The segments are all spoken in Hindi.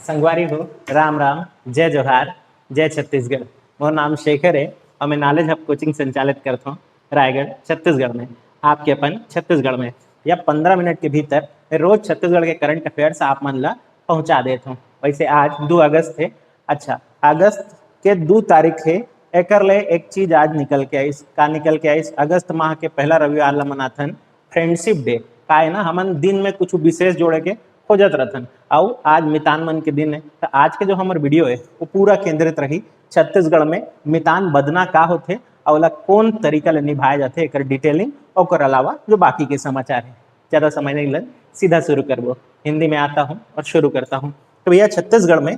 संगवारी हो, राम राम, जय जोहार, जय छत्तीसगढ़। मोर नाम शेखर है और मैं नॉलेज हब कोचिंग संचालित करता हूँ रायगढ़ छत्तीसगढ़ में। आपके अपन छत्तीसगढ़ में या 15 मिनट के भीतर मैं रोज छत्तीसगढ़ के करंट अफेयर्स आप मन ला पहुँचा देता हूँ। वैसे आज 2 अगस्त है। अच्छा, अगस्त के 2 तारीख है। एकर ले एक चीज आज निकल के आई। का निकल के आई? अगस्त माह के पहला रविवार ला मनाथन फ्रेंडशिप डे। का है ना, हमन दिन में कुछ विशेष जोड़े के खोजत रहथन। और आज मितान मन के दिन है, तो आज के जो हमार वीडियो है वो पूरा केंद्रित रही छत्तीसगढ़ में मितान बदना का होथे और ओला कौन तरीका ले निभाया जाथे, एकर डिटेलिंग और ओकर अलावा जो बाकी के समाचार है। ज़्यादा समय नहीं लग, सीधा शुरू करबो। हिंदी में आता हूँ और शुरू करता हूँ। तो भैया, छत्तीसगढ़ में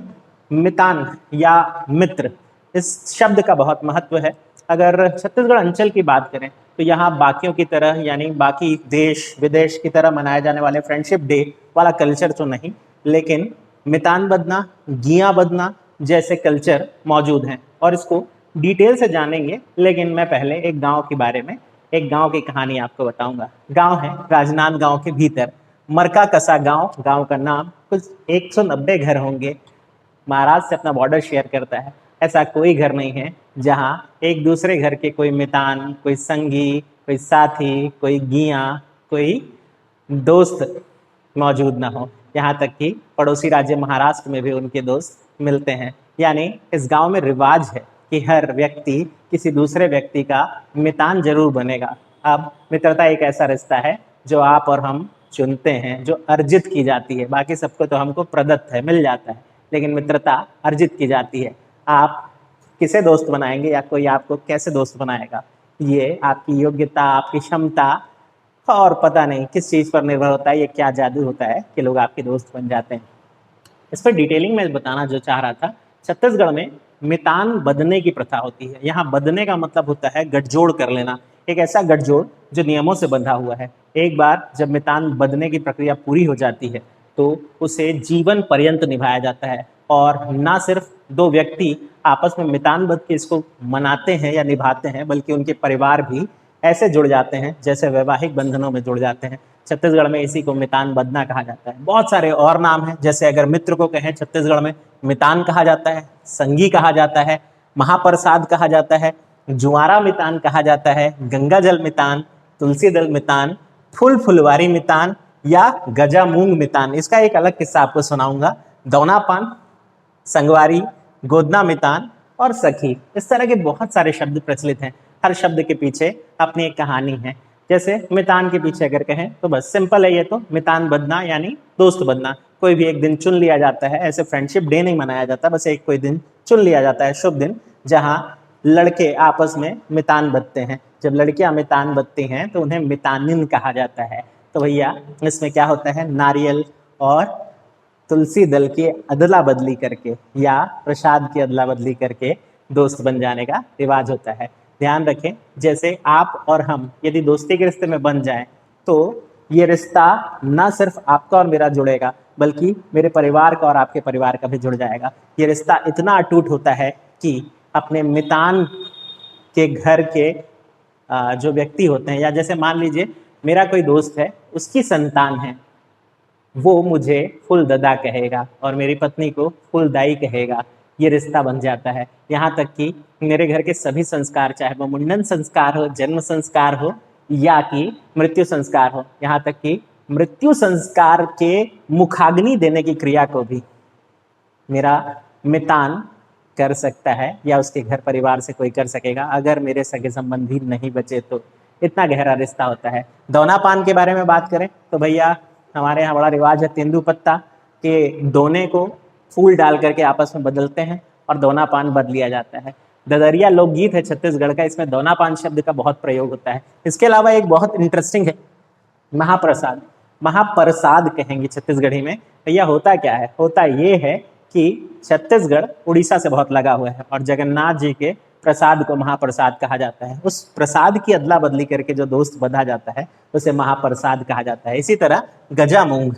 मितान या मित्र इस शब्द का बहुत महत्व है। अगर छत्तीसगढ़ अंचल की बात करें तो यहाँ बाकियों की तरह, यानी बाकी देश विदेश की तरह मनाए जाने वाले फ्रेंडशिप डे वाला कल्चर तो नहीं, लेकिन मितान बदना, गिया बदना जैसे कल्चर मौजूद हैं और इसको डिटेल से जानेंगे। लेकिन मैं पहले एक गांव के बारे में, एक गांव की कहानी आपको बताऊंगा। गांव है राजनांदगांव के भीतर मरका कसा गांव। गांव का नाम, कुछ 190 घर होंगे। महाराष्ट्र से अपना बॉर्डर शेयर करता है। ऐसा कोई घर नहीं है जहाँ एक दूसरे घर के कोई मितान, कोई संगी, कोई साथी, कोई गिया, कोई दोस्त मौजूद ना हो। यहाँ तक कि पड़ोसी राज्य महाराष्ट्र में भी उनके दोस्त मिलते हैं। यानी इस गांव में रिवाज है कि हर व्यक्ति किसी दूसरे व्यक्ति का मितान जरूर बनेगा। अब मित्रता एक ऐसा रिश्ता है जो आप और हम चुनते हैं, जो अर्जित की जाती है। बाकी सबको तो हमको प्रदत्त है, मिल जाता है, लेकिन मित्रता अर्जित की जाती है। आप किसे दोस्त बनाएंगे या कोई आपको कैसे दोस्त बनाएगा, ये आपकी योग्यता, आपकी क्षमता और पता नहीं किस चीज़ पर निर्भर होता है। ये क्या जादू होता है कि लोग आपके दोस्त बन जाते हैं। इस पर डिटेलिंग में बताना जो चाह रहा था, छत्तीसगढ़ में मितान बदने की प्रथा होती है। यहाँ बदने का मतलब होता है गठजोड़ कर लेना। एक ऐसा गठजोड़ जो नियमों से बंधा हुआ है। एक बार जब मितान बदने की प्रक्रिया पूरी हो जाती है तो उसे जीवन पर्यंत निभाया जाता है। और ना सिर्फ 2 व्यक्ति आपस में मितान बद के इसको मनाते हैं या निभाते हैं, बल्कि उनके परिवार भी ऐसे जुड़ जाते हैं जैसे वैवाहिक बंधनों में जुड़ जाते हैं। छत्तीसगढ़ में इसी को मितान बदना कहा जाता है। बहुत सारे और नाम हैं, जैसे अगर मित्र को कहें छत्तीसगढ़ में मितान कहा जाता है, संगी कहा जाता है, महाप्रसाद कहा जाता है, जुआरा मितान कहा जाता है, गंगा जल मितान, तुलसी दल मितान, फूल फुलवारी मितान या गजा मूंग मितान। इसका एक अलग किस्सा आपको सुनाऊंगा। दौनापान, संगवारी, गोदना मितान और सखी, इस तरह के बहुत सारे शब्द प्रचलित हैं। हर शब्द के पीछे अपनी एक कहानी है। जैसे मितान के पीछे अगर कहें तो बस सिंपल है, ये तो मितान बदना यानी दोस्त बनना। कोई भी एक दिन चुन लिया जाता है, ऐसे फ्रेंडशिप डे नहीं मनाया जाता, बस एक कोई दिन चुन लिया जाता है, शुभ दिन, जहाँ लड़के आपस में मितान बदते हैं। जब लड़कियां मितान बदती हैं तो उन्हें मितानिन कहा जाता है। तो भैया, इसमें क्या होता है, नारियल और तुलसी दल की अदला बदली करके या प्रसाद की अदला बदली करके दोस्त बन जाने का रिवाज होता है। ध्यान रखें, जैसे आप और हम यदि दोस्ती के रिश्ते में बन जाएं तो ये रिश्ता ना सिर्फ आपका और मेरा जुड़ेगा, बल्कि मेरे परिवार का और आपके परिवार का भी जुड़ जाएगा। ये रिश्ता इतना अटूट होता है कि अपने मितान के घर के जो व्यक्ति होते हैं, या जैसे मान लीजिए मेरा कोई दोस्त है, उसकी संतान है, वो मुझे फुल ददा कहेगा और मेरी पत्नी को फुल दाई कहेगा। ये रिश्ता बन जाता है। यहाँ तक कि मेरे घर के सभी संस्कार, चाहे वो मुंडन संस्कार हो, जन्म संस्कार हो या कि मृत्यु संस्कार हो, यहाँ तक कि मृत्यु संस्कार के मुखाग्नि देने की क्रिया को भी मेरा मितान कर सकता है या उसके घर परिवार से कोई कर सकेगा, अगर मेरे सगे संबंधी नहीं बचे तो। इतना गहरा रिश्ता होता है। दौनापान के बारे में बात करें तो भैया, हमारे यहाँ बड़ा रिवाज है, तेंदुपत्ता के दोने को फूल डाल करके आपस में बदलते हैं और दोनापान बद लिया जाता है। ददरिया लोकगीत है छत्तीसगढ़ का, इसमें दोनापान शब्द का बहुत प्रयोग होता है। इसके अलावा एक बहुत इंटरेस्टिंग है, महाप्रसाद। महाप्रसाद कहेंगे छत्तीसगढ़ी में। भैया, होता क्या है? होता ये है कि छत्तीसगढ़ उड़ीसा से बहुत लगा हुआ है और जगन्नाथ जी के प्रसाद को महाप्रसाद कहा जाता है। उस प्रसाद की अदला बदली करके जो दोस्त बंधा जाता है उसे महाप्रसाद कहा जाता है। इसी तरह गजा मूंग,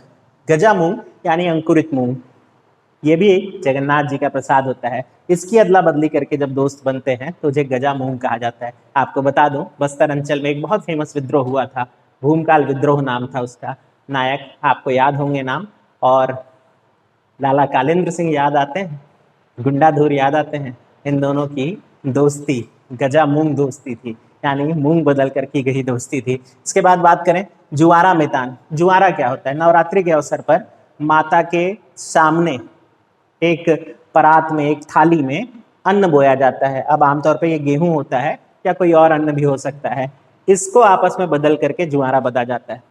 गजा मूंग यानी अंकुरित मूंग, ये भी एक जगन्नाथ जी का प्रसाद होता है। इसकी अदला बदली करके जब दोस्त बनते हैं तो उसे गजा मूंग कहा जाता है। आपको बता दूं, बस्तर अंचल में एक बहुत फेमस विद्रोह हुआ था, भूमकाल विद्रोह नाम था उसका। नायक आपको याद होंगे नाम, और लाला कालेंद्र सिंह याद आते हैं, गुंडाधुर याद आते हैं। इन दोनों की दोस्ती गजा मूंग दोस्ती थी, यानी मूंग बदल कर की गई दोस्ती थी। इसके बाद बात करें जुआरा मितान। जुआरा क्या होता है? नवरात्रि के अवसर पर माता के सामने एक परात में, एक थाली में अन्न बोया जाता है। अब आमतौर पर यह गेहूं होता है या कोई और अन्न भी हो सकता है। इसको आपस में बदल करके जुआरा बना जाता है।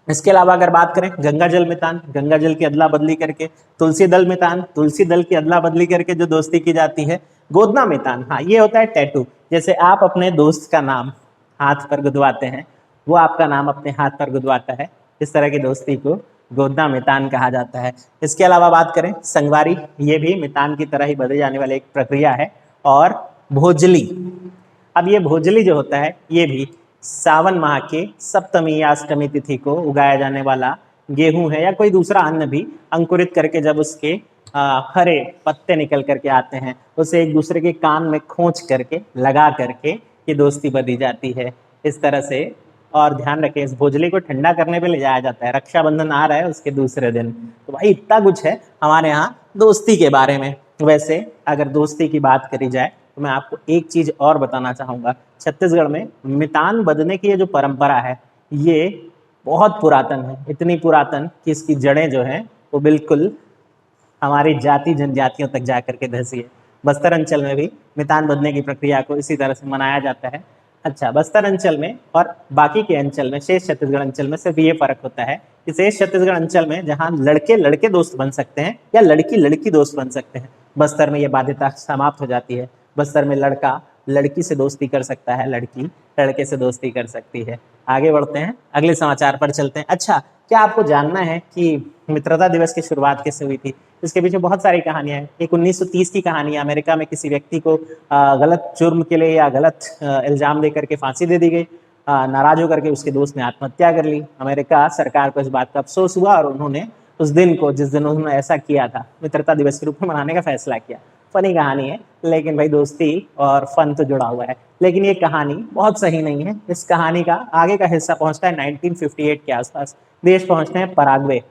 इसके अलावा अगर बात करें गंगा जल मितान, गंगा जल की अदला बदली करके। तुलसी दल मितान, तुलसी दल की अदला बदली करके जो दोस्ती की जाती है। गोदना मितान, हाँ ये होता है टैटू। जैसे आप अपने दोस्त का नाम हाथ पर गुदवाते हैं, वो आपका नाम अपने हाथ पर गुदवाता है। इस तरह की दोस्ती को गोदना मितान कहा जाता है। इसके अलावा बात करें संगवारी, ये भी मितान की तरह ही बदले जाने वाली एक प्रक्रिया है। और भोजली, अब ये भोजली जो होता है ये भी सावन माह के सप्तमी या अष्टमी तिथि को उगाया जाने वाला गेहूं है या कोई दूसरा अन्न भी अंकुरित करके जब उसके हरे पत्ते निकल करके आते हैं, उसे एक दूसरे के कान में खोंच करके लगा करके ये दोस्ती बंधी जाती है इस तरह से। और ध्यान रखें, इस भोजली को ठंडा करने पे ले जाया जाता है। रक्षाबंधन आ रहा है उसके दूसरे दिन। तो भाई इतना कुछ है हमारे यहाँ दोस्ती के बारे में। वैसे अगर दोस्ती की बात करी जाए तो मैं आपको एक चीज और बताना चाहूंगा। छत्तीसगढ़ में मितान बंधने की ये जो परंपरा है ये बहुत पुरातन है, इतनी पुरातन कि इसकी जड़ें जो हैं वो बिल्कुल हमारी जाति जनजातियों तक जा करके धसी है। बस्तर अंचल में भी मितान बंधने की प्रक्रिया को इसी तरह से मनाया जाता है। अच्छा, बस्तर अंचल में और बाकी के अंचल में, शेष छत्तीसगढ़ अंचल में सिर्फ ये फर्क होता है कि शेष छत्तीसगढ़ अंचल में जहाँ लड़के लड़के दोस्त बन सकते हैं या लड़की लड़की दोस्त बन सकते हैं, बस्तर में ये बाध्यता समाप्त हो जाती है। बस्तर में लड़का लड़की से दोस्ती कर सकता है, लड़की लड़के से दोस्ती कर सकती है। आगे बढ़ते हैं, अगले समाचार पर चलते हैं। अच्छा, क्या आपको जानना है कि मित्रता दिवस की शुरुआत कैसे हुई थी? इसके पीछे बहुत सारी कहानियां हैं। एक 1930 की कहानी है। अमेरिका में किसी व्यक्ति को गलत जुर्म के लिए या गलत इल्जाम दे करके फांसी दे दी गई। नाराज होकर के उसके दोस्त ने आत्महत्या कर ली। अमेरिका सरकार को इस बात का अफसोस हुआ और उन्होंने उस दिन को, जिस दिन उन्होंने ऐसा किया था, मित्रता दिवस के रूप में मनाने का फैसला किया। फनी कहानी है, लेकिन भाई दोस्ती और फन तो जुड़ा हुआ है। लेकिन ये कहानी बहुत सही नहीं है। इस कहानी का आगे का हिस्सा पहुंचता है 1958 के आसपास। देश पहुंचते हैं पराग्वे।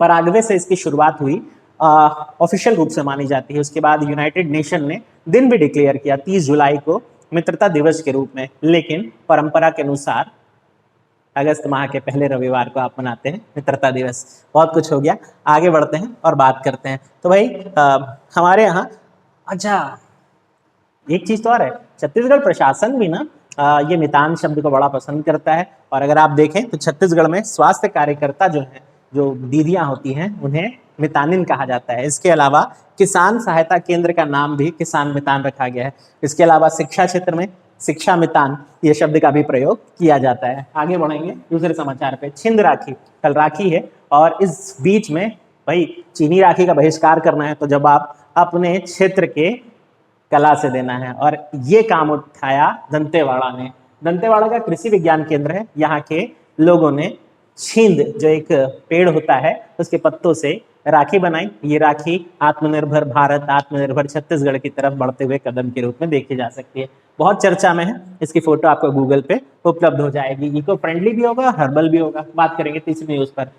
पराग्वे से इसकी शुरुआत हुई, ऑफिशियल रूप से मानी जाती है। उसके बाद यूनाइटेड नेशन ने दिन भी डिक्लेयर किया 30 जुलाई को मित्रता दिवस के रूप में। लेकिन परंपरा के अनुसार अगस्त माह के पहले रविवार को आप मनाते हैं मित्रता दिवस। बहुत कुछ हो गया, आगे बढ़ते हैं और बात करते हैं। तो भाई हमारे यहाँ, अच्छा एक चीज तो और है, छत्तीसगढ़ प्रशासन भी ना ये मितान शब्द को बड़ा पसंद करता है। और अगर आप देखें तो छत्तीसगढ़ में स्वास्थ्य कार्यकर्ता जो है, जो दीदियां होती हैं, उन्हें मितानिन कहा जाता है। इसके अलावा किसान सहायता केंद्र का नाम भी किसान मितान रखा गया है। इसके अलावा शिक्षा क्षेत्र में शिक्षा मितान ये शब्द का भी प्रयोग किया जाता है। आगे बढ़ेंगे दूसरे समाचार पे। छिंद राखी, कल राखी है और इस बीच में भाई चीनी राखी का बहिष्कार करना है तो जब आप अपने क्षेत्र के कला से देना है। और ये काम उठाया दंतेवाड़ा ने। दंतेवाड़ा का कृषि विज्ञान केंद्र है। यहाँ के लोगों ने छींद, जो एक पेड़ होता है, उसके पत्तों से राखी बनाई। ये राखी आत्मनिर्भर भारत, आत्मनिर्भर छत्तीसगढ़ की तरफ बढ़ते हुए कदम के रूप में देखी जा सकती है। बहुत चर्चा में है। इसकी फोटो आपको गूगल पे उपलब्ध हो जाएगी। इको फ्रेंडली भी होगा, हर्बल भी होगा। बात करेंगे तीसरी न्यूज पर।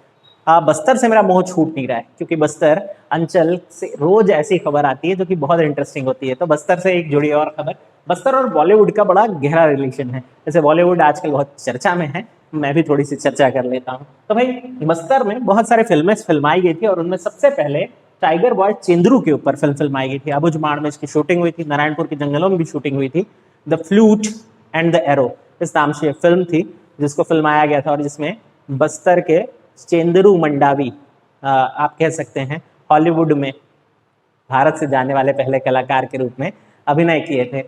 बस्तर से मेरा मोह छूट नहीं रहा है, क्योंकि बस्तर अंचल से रोज ऐसी खबर आती है जो कि बहुत इंटरेस्टिंग होती है। तो बस्तर से एक जुड़ी और खबर। बस्तर और बॉलीवुड का बड़ा गहरा रिलेशन है। जैसे बॉलीवुड आजकल बहुत चर्चा में है, मैं भी थोड़ी सी चर्चा कर लेता हूँ। तो भाई बस्तर में बहुत सारे फिल्में फिल्माई गई थी और उनमें सबसे पहले टाइगर बॉय चेंद्रू के ऊपर फिल्म फिल्माई गई थी। अबुझमाड़ में इसकी शूटिंग हुई थी। नारायणपुर के जंगलों में भी शूटिंग हुई थी। The flute and the arrow इस नाम से फिल्म थी जिसको फिल्माया गया था और जिसमें बस्तर के चेंद्रू मंडावी, आप कह सकते हैं हॉलीवुड में भारत से जाने वाले पहले कलाकार के रूप में अभिनय किए थे।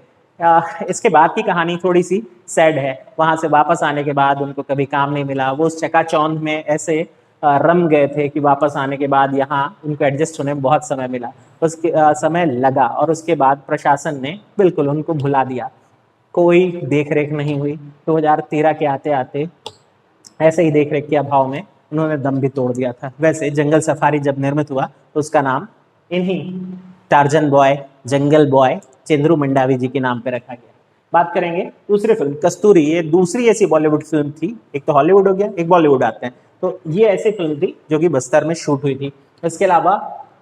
इसके बाद की कहानी थोड़ी सी सैड है। वहां से वापस आने के बाद उनको कभी काम नहीं मिला। वो उस चकाचौंध में ऐसे रम गए थे कि वापस आने के बाद यहाँ उनको एडजस्ट होने में बहुत समय मिला, उसके समय लगा। और उसके बाद प्रशासन ने बिल्कुल उनको भुला दिया। कोई देख रेख नहीं हुई। 2013 के आते आते ऐसे ही देख रेख के अभाव में उन्होंने दम भी तोड़ दिया था। वैसे जंगल सफारी जब निर्मित हुआ तो उसका नाम इन्हीं Tarzan boy, jungle boy Chendru Mandavi ji के नाम पे रखा गया। बात करेंगे दूसरी फिल्म कस्तूरी। ये दूसरी ऐसी बॉलीवुड फिल्म थी। एक तो हॉलीवुड हो गया, एक बॉलीवुड आते हैं। तो ये ऐसी फिल्म थी जो कि बस्तर में शूट हुई थी। इसके अलावा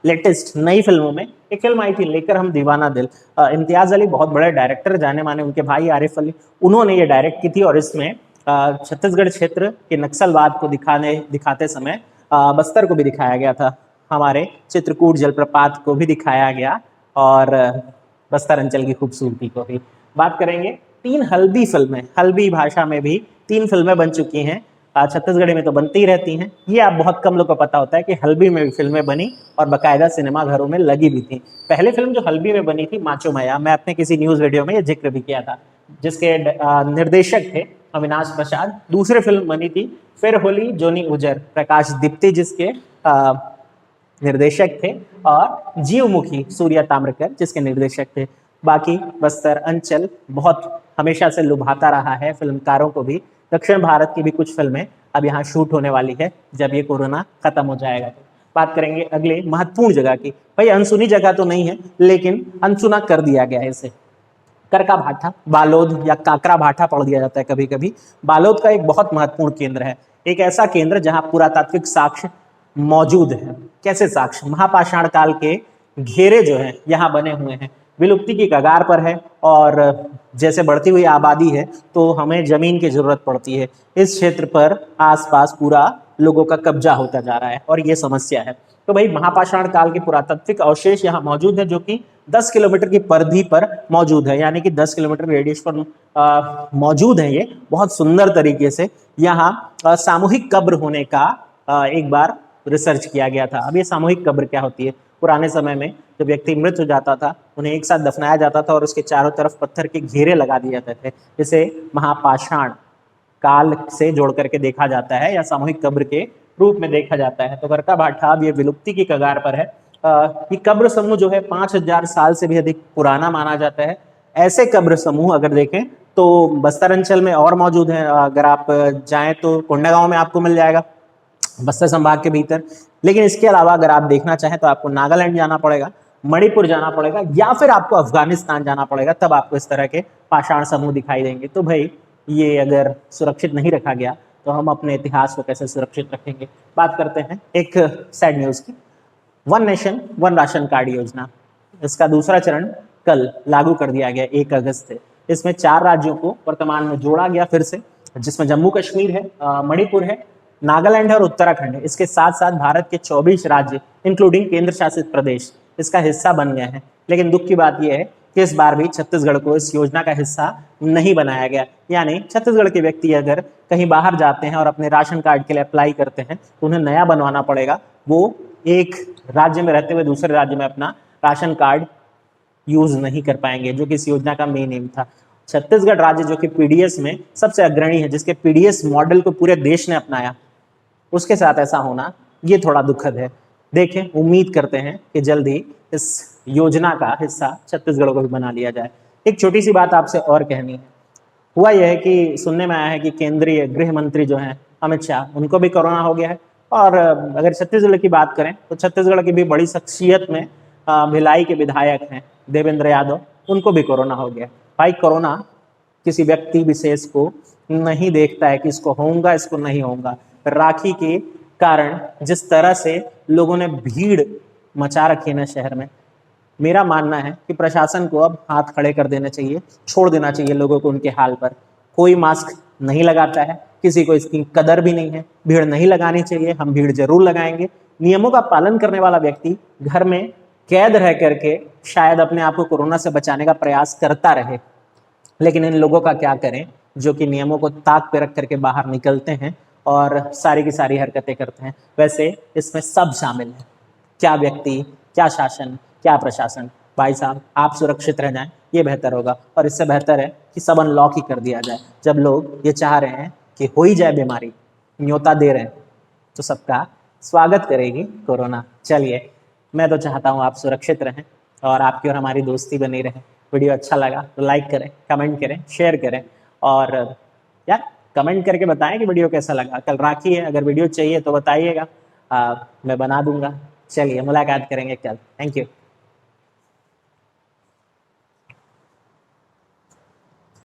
लेटेस्ट नई फिल्मों में एक फिल्म आई थी लेकर हम दीवाना दिल। इम्तियाज अली बहुत बड़े डायरेक्टर, जाने माने, उनके भाई आरिफ अली, उन्होंने ये डायरेक्ट की थी। और इसमें छत्तीसगढ़ क्षेत्र के नक्सलवाद को दिखाते समय बस्तर को भी दिखाया गया था, हमारे चित्रकूट जलप्रपात को भी दिखाया गया, और बस्तर अंचल की खूबसूरती को भी। बात करेंगे 3 हल्बी फिल्में, हल्बी भाषा में भी 3 फिल्में बन चुकी हैं। छत्तीसगढ़ में तो बनती ही रहती हैं। ये आप बहुत कम लोग को पता होता है कि हल्बी में भी फिल्में बनी और बाकायदा सिनेमा घरों में लगी भी थी। पहले फिल्म जो हल्बी में बनी थी माचो मया, मैं अपने किसी न्यूज वीडियो में ये जिक्र भी किया था, जिसके निर्देशक थे अविनाश प्रसाद। दूसरी फिल्म बनी थी फिर होली जोनी उजर, प्रकाश दीप्ति जिसके निर्देशक थे, और जीवमुखी सूर्या ताम्रकर जिसके निर्देशक थे। बाकी बस्तर अंचल बहुत हमेशा से लुभाता रहा है फिल्मकारों को भी। दक्षिण भारत की भी कुछ फिल्में अब यहाँ शूट होने वाली है जब ये कोरोना खत्म हो जाएगा। तो बात करेंगे अगले महत्वपूर्ण जगह की। भाई अनसुनी जगह तो नहीं है, लेकिन अनसुना कर दिया गया है इसे। करका भाठा, बालोद या काकरा भाठा पढ़ दिया जाता है कभी कभी। बालोद का एक बहुत महत्वपूर्ण केंद्र है, एक ऐसा केंद्र जहां पुरातात्विक साक्ष्य मौजूद है। कैसे साक्ष्य? महापाषाण काल के घेरे जो हैं यहाँ बने हुए हैं, विलुप्ति की कगार पर है, और जैसे बढ़ती हुई आबादी है तो हमें जमीन की जरूरत पड़ती है। इस क्षेत्र पर आसपास पूरा लोगों का कब्जा होता जा रहा है और ये समस्या है। तो भाई महापाषाण काल के पुरातात्विक अवशेष यहाँ मौजूद है, जो कि 10 किलोमीटर की परिधि पर मौजूद है, यानी कि 10 किलोमीटर रेडियस पर मौजूद है। ये बहुत सुंदर तरीके से यहाँ सामूहिक कब्र होने का एक बार रिसर्च किया गया था। अब ये सामूहिक कब्र क्या होती है? पुराने समय में जब व्यक्ति मृत हो जाता था, उन्हें एक साथ दफनाया जाता था और उसके चारों तरफ पत्थर के घेरे लगा दिए जाते थे, जिसे महापाषाण काल से जोड़ करके देखा जाता है या सामूहिक कब्र के रूप में देखा जाता है। तो करका भाठा अब ये विलुप्ति की कगार पर है। ये कब्र समूह जो है 5000 साल से भी अधिक पुराना माना जाता है। ऐसे कब्र समूह अगर देखें तो बस्तर अंचल में और मौजूद है। अगर आप जाएं तो कोंडागांव में आपको मिल जाएगा, बस्तर संभाग के भीतर। लेकिन इसके अलावा अगर आप देखना चाहें तो आपको नागालैंड जाना पड़ेगा, मणिपुर जाना पड़ेगा, या फिर आपको अफगानिस्तान जाना पड़ेगा, तब आपको इस तरह के पाषाण समूह दिखाई देंगे। तो भाई ये अगर सुरक्षित नहीं रखा गया तो हम अपने इतिहास को कैसे सुरक्षित रखेंगे? बात करते हैं एक सैड न्यूज की। One nation one ration card योजना, इसका दूसरा चरण कल लागू कर दिया गया 1 अगस्त से। इसमें 4 राज्यों को वर्तमान में जोड़ा गया फिर से, जिसमें जम्मू कश्मीर है, मणिपुर है, नागालैंड है और उत्तराखंड है। इसके साथ साथ भारत के 24 राज्य इंक्लूडिंग केंद्र शासित प्रदेश इसका हिस्सा बन गए हैं। लेकिन दुख की बात यह है कि इस बार भी छत्तीसगढ़ को इस योजना का हिस्सा नहीं बनाया गया। यानी छत्तीसगढ़ के व्यक्ति अगर कहीं बाहर जाते हैं और अपने राशन कार्ड के लिए अप्लाई करते हैं तो उन्हें नया बनवाना पड़ेगा। वो एक राज्य में रहते हुए दूसरे राज्य में अपना राशन कार्ड यूज नहीं कर पाएंगे, जो कि इस योजना का मेन एम था। छत्तीसगढ़ राज्य जो कि पीडीएस में सबसे अग्रणी है, जिसके पीडीएस मॉडल को पूरे देश ने अपनाया, उसके साथ ऐसा होना ये थोड़ा दुखद है। देखें, उम्मीद करते हैं कि जल्द ही इस योजना का हिस्सा छत्तीसगढ़ को भी बना लिया जाए। एक छोटी सी बात आपसे और कहनी है। हुआ यह है कि सुनने में आया है कि केंद्रीय गृह मंत्री जो हैं अमित शाह, उनको भी कोरोना हो गया है। और अगर छत्तीसगढ़ की बात करें तो छत्तीसगढ़ की भी बड़ी शख्सियत में भिलाई के विधायक हैं देवेंद्र यादव, उनको भी कोरोना हो गया। भाई कोरोना किसी व्यक्ति विशेष को नहीं देखता है कि इसको होगा इसको नहीं होगा। राखी के कारण जिस तरह से लोगों ने भीड़ मचा रखी है ना शहर में, मेरा मानना है कि प्रशासन को अब हाथ खड़े कर देने चाहिए, छोड़ देना चाहिए लोगों को उनके हाल पर। कोई मास्क नहीं लगाता है, किसी को इसकी कदर भी नहीं है। भीड़ नहीं लगानी चाहिए, हम भीड़ जरूर लगाएंगे। नियमों का पालन करने वाला व्यक्ति घर में कैद रह करके शायद अपने आप को कोरोना से बचाने का प्रयास करता रहे, लेकिन इन लोगों का क्या करें जो कि नियमों को ताक पे रख करके बाहर निकलते हैं और सारी की सारी हरकतें करते हैं। वैसे इसमें सब शामिल है, क्या व्यक्ति, क्या शासन, क्या प्रशासन। भाई साहब, आप सुरक्षित रह जाएं, ये बेहतर होगा। और इससे बेहतर है कि सब अनलॉक ही कर दिया जाए। जब लोग ये चाह रहे हैं कि हो ही जाए बीमारी, न्योता दे रहे हैं, तो सबका स्वागत करेगी कोरोना। चलिए, मैं तो चाहता हूँ आप सुरक्षित रहें और आपकी और हमारी दोस्ती बनी रहे। वीडियो अच्छा लगा तो लाइक करें, कमेंट करें, शेयर करें, और यार कमेंट करके बताएं कि वीडियो कैसा लगा। कल राखी है, अगर वीडियो चाहिए तो बताइएगा, मैं बना दूंगा। चलिए, मुलाकात करेंगे कल। Thank you.